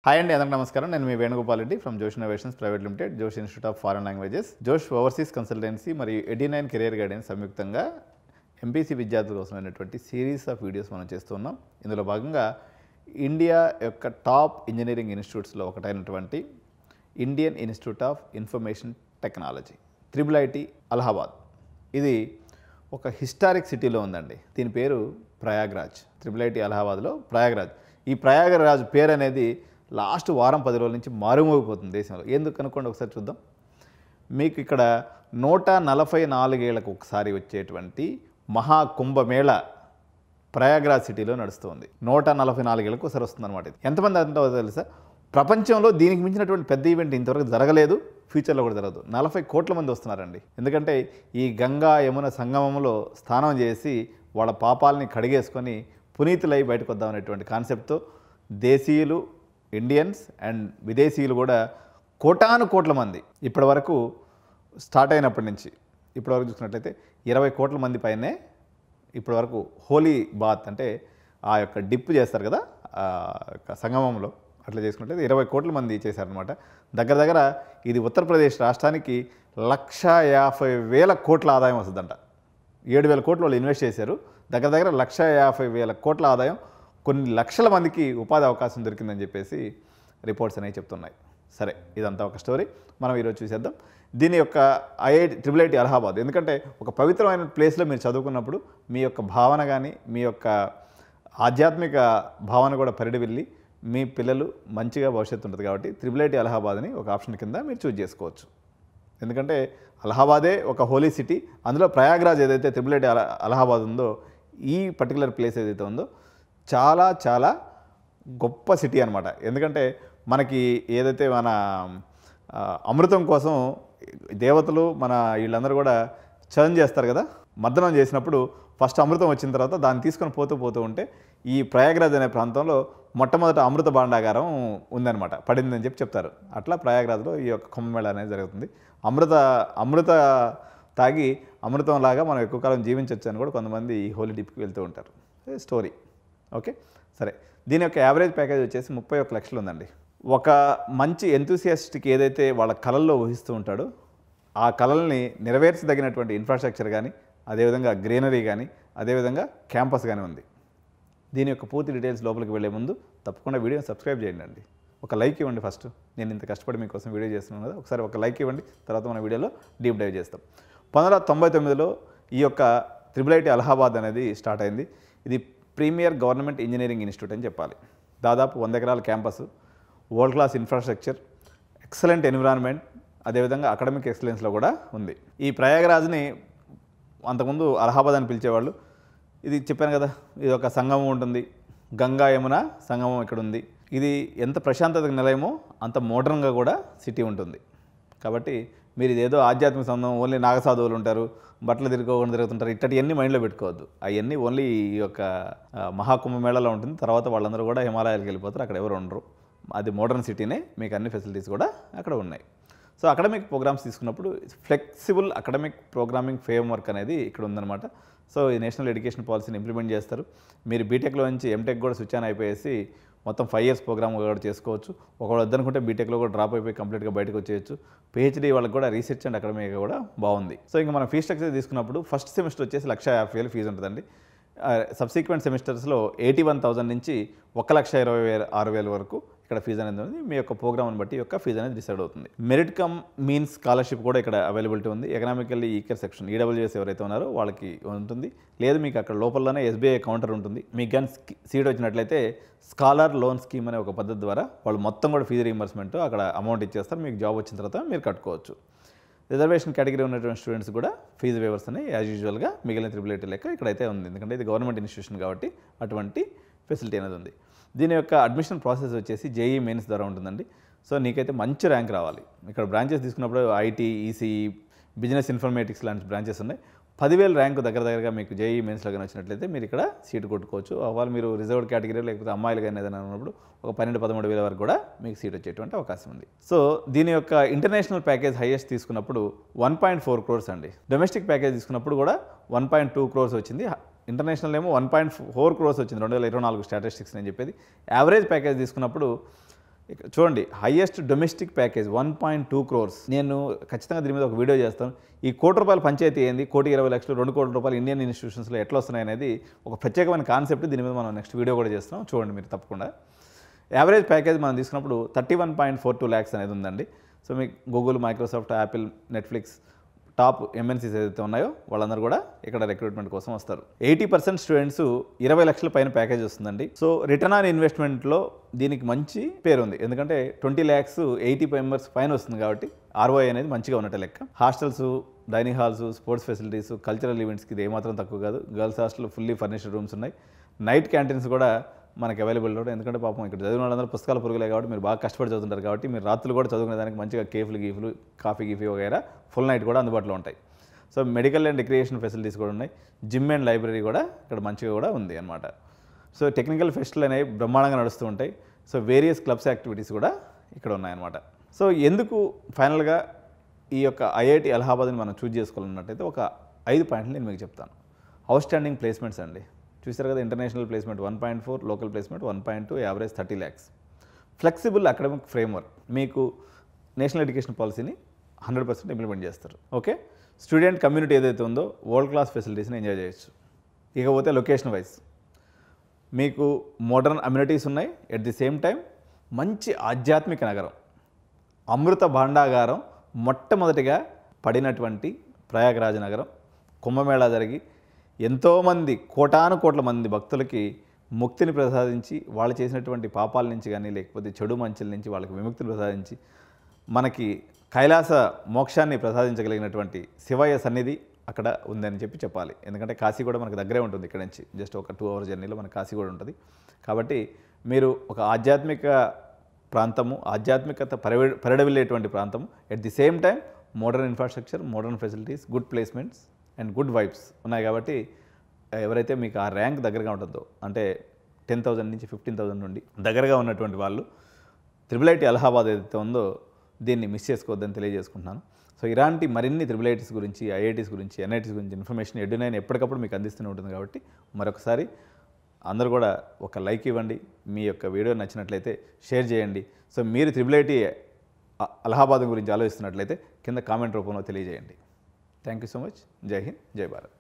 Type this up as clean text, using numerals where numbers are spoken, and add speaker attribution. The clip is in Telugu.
Speaker 1: హాయ్ అండి, అందరికీ నమస్కారం. నేను మీ వేణుగోపాల్ రెడ్డి ఫ్రమ్ జోష్ ఇన్నోవేషన్స్ ప్రైవేట్ లిమిటెడ్, జోష్ ఇన్స్టిట్యూట్ ఆఫ్ ఫారెన్ లాంగ్వేజెస్, జోష్ ఓవర్సీస్ కన్సల్టెన్సీ మరియు 89 కెరియర్ గైడెన్స్ సంయుక్తంగా ఎంపీసీ విద్యార్థుల కోసమైనటువంటి సిరీస్ ఆఫ్ వీడియోస్ మనం చేస్తున్నాం. ఇందులో భాగంగా ఇండియా యొక్క టాప్ ఇంజనీరింగ్ ఇన్స్టిట్యూట్స్లో ఒకటైనటువంటి Indian institute of information technology IIIT Allahabad, ఇది ఒక హిస్టారిక్ సిటీలో ఉందండి. దీని పేరు ప్రయాగ్రాజ్. IIIT అలహాబాద్లో ప్రయాగ్రాజ్. ఈ ప్రయాగ్రాజ్ పేరు అనేది లాస్ట్ వారం 10 రోజుల నుంచి మారుమోగిపోతుంది దేశంలో. ఎందుకు కనుక్కోండి, ఒకసారి చూద్దాం. మీకు ఇక్కడ 144 ఏళ్లకు ఒకసారి వచ్చేటువంటి మహాకుంభమేళ ప్రయాగ్రాజ్ సిటీలో నడుస్తుంది. 144 ఏళ్ళకు ఒకసారి వస్తుంది అనమాట. ఇది ఎంతమంది అంటారో తెలుసా? ప్రపంచంలో దీనికి మించినటువంటి పెద్ద ఈవెంట్ ఇంతవరకు జరగలేదు, ఫ్యూచర్లో కూడా జరగదు. 40 కోట్ల మంది వస్తున్నారండి. ఎందుకంటే ఈ గంగా యమున సంగమంలో స్నానం చేసి వాళ్ళ పాపాలని కడిగేసుకొని పునీతులై బయటకు వద్దామనేటువంటి కాన్సెప్ట్తో దేశీయులు, ఇండియన్స్ అండ్ విదేశీయులు కూడా కోటాను కోట్ల మంది ఇప్పటి వరకు స్టార్ట్ అయినప్పటి నుంచి ఇప్పటివరకు చూసినట్లయితే 20 కోట్ల మంది పైనే ఇప్పటి వరకు హోలీ బాత్ అంటే ఆ యొక్క డిప్ చేస్తారు కదా ఆ యొక్క సంగమంలో, అట్లా చేసుకున్నట్లయితే 20 కోట్ల మంది చేశారనమాట. దగ్గర దగ్గర ఇది ఉత్తరప్రదేశ్ రాష్ట్రానికి 1,50,000 కోట్ల ఆదాయం వస్తుందంట. 7,000 కోట్లు వాళ్ళు ఇన్వెస్ట్ చేశారు. దగ్గర దగ్గర 1,50,000 కోట్ల ఆదాయం, కొన్ని లక్షల మందికి ఉపాధి అవకాశం దొరికిందని చెప్పేసి రిపోర్ట్స్ అనేవి చెప్తున్నాయి. సరే, ఇదంతా ఒక స్టోరీ, మనం ఈరోజు చూసేద్దాం. దీని యొక్క IIT అలహాబాద్ ఎందుకంటే ఒక పవిత్రమైన ప్లేస్లో మీరు చదువుకున్నప్పుడు మీ యొక్క భావన కానీ మీ యొక్క ఆధ్యాత్మిక భావన కూడా పరిడి వెళ్ళి మీ పిల్లలు మంచిగా భవిష్యత్తు ఉంటుంది. కాబట్టి IIT అలహాబాద్ని ఒక ఆప్షన్ కింద మీరు చూజ్ చేసుకోవచ్చు. ఎందుకంటే అలహాబాదే ఒక హోలీ సిటీ. అందులో ప్రయాగ్రాజ్ ఏదైతే IIT అలహాబాద్ ఉందో, ఈ పర్టికులర్ ప్లేస్ ఏదైతే ఉందో చాలా చాలా గొప్ప సిటీ అనమాట. ఎందుకంటే మనకి ఏదైతే మన అమృతం కోసం దేవతలు మన వీళ్ళందరూ కూడా చర్న్ చేస్తారు కదా, మద్దనం చేసినప్పుడు ఫస్ట్ అమృతం వచ్చిన తర్వాత దాన్ని తీసుకొని పోతూ ఉంటే ఈ ప్రయాగ్రాజ్ అనే ప్రాంతంలో మొట్టమొదట అమృత భాండాగారం ఉందన్నమాట, పడిందని చెప్తారు. అట్లా ప్రయాగ్రాజ్లో ఈ యొక్క కుంభమేళ అనేది జరుగుతుంది. అమృత తాగి అమృతంలాగా మనం ఎక్కువ కాలం జీవించవచ్చు అని కూడా కొంతమంది ఈ హోలీ డిప్కి వెళ్తూ ఉంటారు. Story okay. సరే, దీని యొక్క యావరేజ్ ప్యాకేజ్ వచ్చేసి 31 లక్షలు ఉందండి. ఒక మంచి ఎంతూసియాస్ట్కి ఏదైతే వాళ్ళ కళల్లో ఊహిస్తూ ఉంటాడో ఆ కళల్ని నెరవేర్చదగినటువంటి ఇన్ఫ్రాస్ట్రక్చర్ కానీ, అదేవిధంగా గ్రీనరీ కానీ, అదేవిధంగా క్యాంపస్ కానీ ఉంది. దీని యొక్క పూర్తి డీటెయిల్స్ లోపలికి వెళ్ళే ముందు తప్పకుండా వీడియోని సబ్స్క్రైబ్ చేయండి అండి. ఒక లైక్ ఇవ్వండి. ఫస్ట్ నేను ఇంత కష్టపడి మీకోసం వీడియో చేస్తున్నాను కదా, ఒకసారి ఒక లైక్ ఇవ్వండి. తర్వాత మన వీడియోలో డీప్ డైవ్ చేస్తాం. 1999లో ఈ యొక్క IIT అలహాబాద్ అనేది స్టార్ట్ అయింది. ఇది ప్రీమియర్ గవర్నమెంట్ ఇంజనీరింగ్ ఇన్స్టిట్యూట్ అని చెప్పాలి. దాదాపు 100 ఎకరాల campus, world class infrastructure, excellent environment, అదేవిధంగా అకాడమిక్ ఎక్సలెన్స్లో కూడా ఉంది. ఈ ప్రయాగ్రాజ్ని అంతకుముందు అలహాబాద్ అని పిలిచేవాళ్ళు. ఇది చెప్పాను కదా, ఇది ఒక సంగమం ఉంటుంది, గంగా యమున సంగమం ఇక్కడ ఉంది. ఇది ఎంత ప్రశాంతతకు నిలయమో అంత మోడర్న్గా కూడా సిటీ ఉంటుంది. కాబట్టి మీరు ఇదేదో ఆధ్యాత్మిక సంబంధం, ఓన్లీ నాగసాధువులు ఉంటారు, బట్టలు తిరుగుతుంటారు, ఇట్టటివన్నీ మైండ్లో పెట్టుకోవద్దు. అవన్నీ ఓన్లీ ఈ యొక్క మహాకుంభమేళలో ఉంటుంది. తర్వాత వాళ్ళందరూ కూడా హిమాలయాలకు వెళ్ళిపోతారు, అక్కడ ఎవరు ఉండరు. అది మోడర్న్ సిటీనే, మీకు అన్ని ఫెసిలిటీస్ కూడా అక్కడ ఉన్నాయి. సో అకాడమిక్ ప్రోగ్రామ్స్ తీసుకున్నప్పుడు ఫ్లెక్సిబుల్ అకాడమిక్ ప్రోగ్రామింగ్ ఫ్రేమ్వర్క్ అనేది ఇక్కడ ఉందన్నమాట. సో ఈ నేషనల్ ఎడ్యుకేషన్ పాలసీని ఇంప్లిమెంట్ చేస్తారు. మీరు బీటెక్లో నుంచి ఎంటెక్ కూడా స్విచ్ ఆన్ అయిపోయేసి మొత్తం 5 years ప్రోగ్రామ్ కూడా చేసుకోవచ్చు. ఒకవేళ వద్దనుకుంటే బీటెక్లో కూడా డ్రాప్ అయిపోయి కంప్లీట్గా బయటకు వచ్చేయచ్చు. PhD వాళ్ళకి కూడా రీసెర్చ్ అండ్ అకాడమిక్ కూడా బాగుంది. సో ఇంకా మనం ఫీజ్ స్ట్రక్చర్ తీసుకున్నప్పుడు ఫస్ట్ సెమిస్టర్ వచ్చేసి 1,50,000 ఫీజు ఉంటుందండి. సబ్సిక్వెంట్ సెమిస్టర్స్లో 81,000 నుంచి 1,26,000 వరకు ఇక్కడ ఫీజు అనేది ఉంది. మీ యొక్క ప్రోగ్రామ్ని బట్టి యొక్క ఫీజు అనేది డిసైడ్ అవుతుంది. మెరిట్ కమ్ మీన్స్ స్కాలర్షిప్ కూడా ఇక్కడ అవైలబిలిటీ ఉంది. ఎకనామికల్లీ ఈక్వల్ సెక్షన్ EWS ఎవరైతే ఉన్నారో వాళ్ళకి ఉంటుంది. లేదు మీకు అక్కడ లోపలనే SBI కౌంటర్ ఉంటుంది. మీకు కానీ సీట్ వచ్చినట్లయితే స్కాలర్ లోన్ స్కీమ్ అనే ఒక పద్ధతి ద్వారా వాళ్ళు మొత్తం కూడా ఫీజు రీయింబర్స్మెంట్ అక్కడ అమౌంట్ ఇచ్చేస్తారు. మీకు జాబ్ వచ్చిన తర్వాత మీరు కట్టుకోవచ్చు. రిజర్వేషన్ కేటగిరీ ఉన్నటువంటి స్టూడెంట్స్ కూడా ఫీజు వేవర్స్ అని యాజ్ యూజువల్గా మిగిలిన IIIT లెక్క ఇక్కడైతే ఉంది. ఎందుకంటే ఇది గవర్నమెంట్ ఇన్స్టిట్యూషన్ కాబట్టి అటువంటి ఫెసిలిటీ అనేది ఉంది. దీని యొక్క అడ్మిషన్ ప్రాసెస్ వచ్చేసి JEE మెయిన్స్ ద్వారా ఉంటుందండి. సో నీకైతే మంచి ర్యాంక్ రావాలి. ఇక్కడ బ్రాంచెస్ తీసుకున్నప్పుడు IT, ECE, బిజినెస్ ఇన్ఫర్మేటిక్స్ లాంటి బ్రాంచెస్ ఉన్నాయి. 10,000 ర్యాంకు దగ్గరగా మీకు JEE మెయిన్స్లో కానీ వచ్చినట్లయితే మీరు ఇక్కడ సీటు కొట్టుకోవచ్చు. ఒకవేళ మీరు రిజర్వ్డ్ కేటగిరీ లేకపోతే అమ్మాయిలు కానీ ఏదైనా ఉన్నప్పుడు ఒక 12-13,000 వరకు కూడా మీకు సీట్ వచ్చేటువంటి అవకాశం ఉంది. సో దీని యొక్క ఇంటర్నేషనల్ ప్యాకేజ్ హైయెస్ట్ తీసుకున్నప్పుడు 1.4 crores అండి. డొమెస్టిక్ ప్యాకేజ్ తీసుకున్నప్పుడు కూడా 1.2 crores వచ్చింది. ఇంటర్నేషనల్ ఏమో 1.4 crores వచ్చింది 2024 స్టాటిస్టిక్స్ నేను చెప్పేది. యావరేజ్ ప్యాకేజ్ తీసుకున్నప్పుడు చూడండి, హైయెస్ట్ డొమెస్టిక్ ప్యాకేజ్ 1.2 crores. నేను ఖచ్చితంగా దీని మీద ఒక వీడియో చేస్తాను. ఈ ₹1,00,00,000 పంచాయతీ ఏంది, 1,20,00,000, 2 కోట్ల రూపాయలు ఇండియన్ ఇన్స్టిట్యూషన్స్లో ఎట్లా వస్తున్నాయి అనేది ఒక ప్రత్యేకమైన కాన్సెప్ట్. దీని మీద మనం నెక్స్ట్ వీడియో కూడా చేస్తాం, చూడండి మీరు తప్పకుండా. యావరేజ్ ప్యాకేజ్ మనం తీసుకున్నప్పుడు 31.42 lakhs అనేది ఉందండి. సో మీకు Google, Microsoft, Apple, Netflix top MNCs ఏదైతే ఉన్నాయో వాళ్ళందరూ కూడా ఇక్కడ రిక్రూట్మెంట్ కోసం వస్తారు. 80% స్టూడెంట్స్ 20 లక్షల పైన ప్యాకేజ్ వస్తుందండి. సో రిటర్న్ ఆన్ ఇన్వెస్ట్మెంట్లో దీనికి మంచి పేరు ఉంది, ఎందుకంటే 20 lakhs 80 మెంబర్స్ పైన వస్తుంది కాబట్టి ROI అనేది మంచిగా ఉన్నట్టు లెక్క. Hostels, dining halls, sports facilities, cultural ఈవెంట్స్కి ఇది ఏమాత్రం తక్కువ కాదు. Girls hostel fully furnished rooms ఉన్నాయి. నైట్ క్యాంటీన్స్ కూడా మనకి అవైలబుల్ ఉంటుంది, ఎందుకంటే పాపం ఇక్కడ చదివిన వాళ్ళందరూ పుస్తకాల పురుగులే కాబట్టి మీరు బాగా కష్టపడి చదువుతుంటారు కాబట్టి మీరు రాత్రులు కూడా చదువుకునే దానికి మంచిగా కేఫ్లు, గీఫ్లు, కాఫీ వగైరా ఫుల్ నైట్ కూడా అందుబాటులో ఉంటాయి. So medical and recreation facilities కూడా ఉన్నాయి. జిమ్ అండ్ లైబ్రరీ కూడా ఇక్కడ మంచిగా కూడా ఉంది అనమాట. సో టెక్నికల్ ఫెస్టివల్ అనేవి బ్రహ్మాండంగా నడుస్తూ ఉంటాయి. సో వేరియస్ క్లబ్స్ యాక్టివిటీస్ కూడా ఇక్కడ ఉన్నాయన్నమాట. సో ఎందుకు ఫైనల్గా ఈ యొక్క IIT అలహాబాద్ని మనం చూజ్ చేసుకోవాలన్నట్టయితే ఒక 5 పాయింట్లు నేను మీకు చెప్తాను. అవుట్ స్టాండింగ్ ప్లేస్మెంట్స్ అండి, చూసారు కదా. International placement 1.4, local placement 1.2, average 30 lakhs. Flexible academic framework, మీకు నేషనల్ ఎడ్యుకేషన్ పాలసీని 100% ఇంప్లిమెంట్ చేస్తారు. ఓకే, స్టూడెంట్ కమ్యూనిటీ ఏదైతే ఉందో వరల్డ్ క్లాస్ ఫెసిలిటీస్ని ఎంజాయ్ చేయొచ్చు. ఇకపోతే లొకేషన్ వైజ్ మీకు మోడర్న్ అమ్యూనిటీస్ ఉన్నాయి. ఎట్ ది సేమ్ టైం మంచి ఆధ్యాత్మిక నగరం, అమృత భాండాగారం మొట్టమొదటిగా పడినటువంటి ప్రయాగరాజ్ నగరం. కుంభమేళా జరిగి ఎంతోమంది కోటాను కోట్ల మంది భక్తులకి ముక్తిని ప్రసాదించి, వాళ్ళు చేసినటువంటి పాపాల నుంచి కానీ లేకపోతే చెడు మంచుల నుంచి వాళ్ళకి విముక్తిని ప్రసాదించి మనకి కైలాస మోక్షాన్ని ప్రసాదించగలిగినటువంటి శివయ్య సన్నిధి అక్కడ ఉందని చెప్పాలి. ఎందుకంటే కాశీ కూడా మనకు దగ్గరే ఉంటుంది, ఇక్కడ నుంచి జస్ట్ ఒక 2 hours జర్నీలో మనకు కాశీ కూడా ఉంటుంది. కాబట్టి మీరు ఒక ఆధ్యాత్మిక ప్రాంతము, ఆధ్యాత్మికత పరిడవిల్లేటువంటి ప్రాంతము, at the same time modern infrastructure, modern facilities, good placements and good vibes ఉన్నాయి. కాబట్టి ఎవరైతే మీకు ఆ ర్యాంక్ దగ్గరగా ఉంటుందో, అంటే 10,000 నుంచి 15,000 నుండి దగ్గరగా ఉన్నటువంటి వాళ్ళు IIT అలహాబాద్ ఏదైతే ఉందో దీన్ని మిస్ చేసుకోవద్దని తెలియజేసుకుంటున్నాను. సో ఇలాంటి మరిన్ని IIITs గురించి, IITs గురించి, NITs గురించి ఇన్ఫర్మేషన్ ఎడ్యునైన్ ఎప్పటికప్పుడు మీకు అందిస్తూనే ఉంటుంది. కాబట్టి మరొకసారి అందరూ కూడా ఒక లైక్ ఇవ్వండి, మీ యొక్క వీడియో నచ్చినట్లయితే షేర్ చేయండి. సో మీరు IIIT అలహాబాద్ గురించి ఆలోచిస్తున్నట్లయితే కింద కామెంట్ రూపంలో తెలియజేయండి. Thank you so much. జై హింద్, జై భారత్.